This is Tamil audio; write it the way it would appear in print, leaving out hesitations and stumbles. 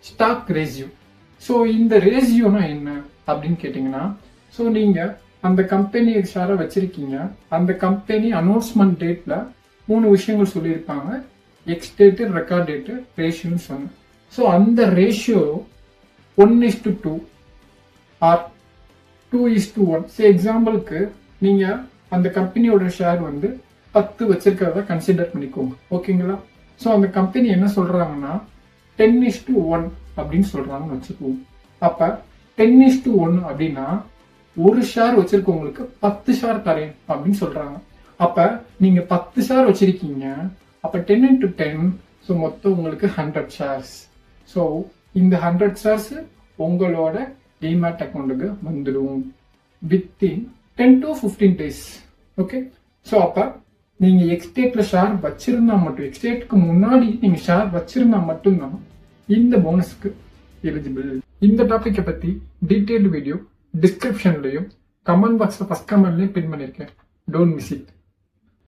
Stock ratio. ஸோ இந்த ரேஷியோனா என்ன அப்படின்னு கேட்டிங்கன்னா, ஸோ நீங்கள் அந்த கம்பெனி ஷேரை வச்சிருக்கீங்க, அந்த கம்பெனி அனௌன்ஸ்மெண்ட் டேட்ல 3 விஷயங்கள் சொல்லியிருப்பாங்க. எக்ஸ் டேட்டு, ரெக்கார்ட் டேட்டு, ரேஷியோன்னு சொன்னேன். ஸோ அந்த ரேஷியோ 1:2 ஆர் 2:1. ஸோ எக்ஸாம்பிளுக்கு நீங்கள் அந்த கம்பெனியோட ஷேர் வந்து 10 வச்சிருக்கிறத கன்சிடர் பண்ணிக்கோங்க, ஓகேங்களா? ஸோ அந்த கம்பெனி என்ன சொல்றாங்கன்னா 10:1 அப்படின்னு சொல்றாங்கன்னு வச்சுக்கோங்க. அப்ப 10:1 அப்படின்னா ஒரு ஷேர் வச்சிருக்கவங்களுக்கு 10 ஷேர் தரேன் அப்படின்னு சொல்றாங்க. அப்ப நீங்க 10 ஷேர் வச்சிருக்கீங்க, அப்ப 10 into 10, ஸோ மொத்தம் உங்களுக்கு 100 ஷேர்ஸ். ஸோ இந்த 100 ஷேர்ஸ் உங்களோட டிமேட் அக்கௌண்ட்டுக்கு வந்துடும் within 10 to 15 days. Okay, so அப்ப நீங்க எக்ஸ்டேட்ல ஷேர் வச்சிருந்தா மட்டும், எக்ஸ்டேட்க்கு முன்னாடி நீங்க ஷேர் வச்சிருந்தா மட்டும்தான் இந்த போனஸ்க்கு எலிஜிபிள். இந்த டாபிக்கை பத்தி டீடைல்டு வீடியோ டிஸ்கிரிப்ஷன்லயும் கமெண்ட் பாக்ஸ்ல ஃபர்ஸ்ட் கமெண்ட்லயும் பின் பண்ணிருக்கேன். Don't miss it.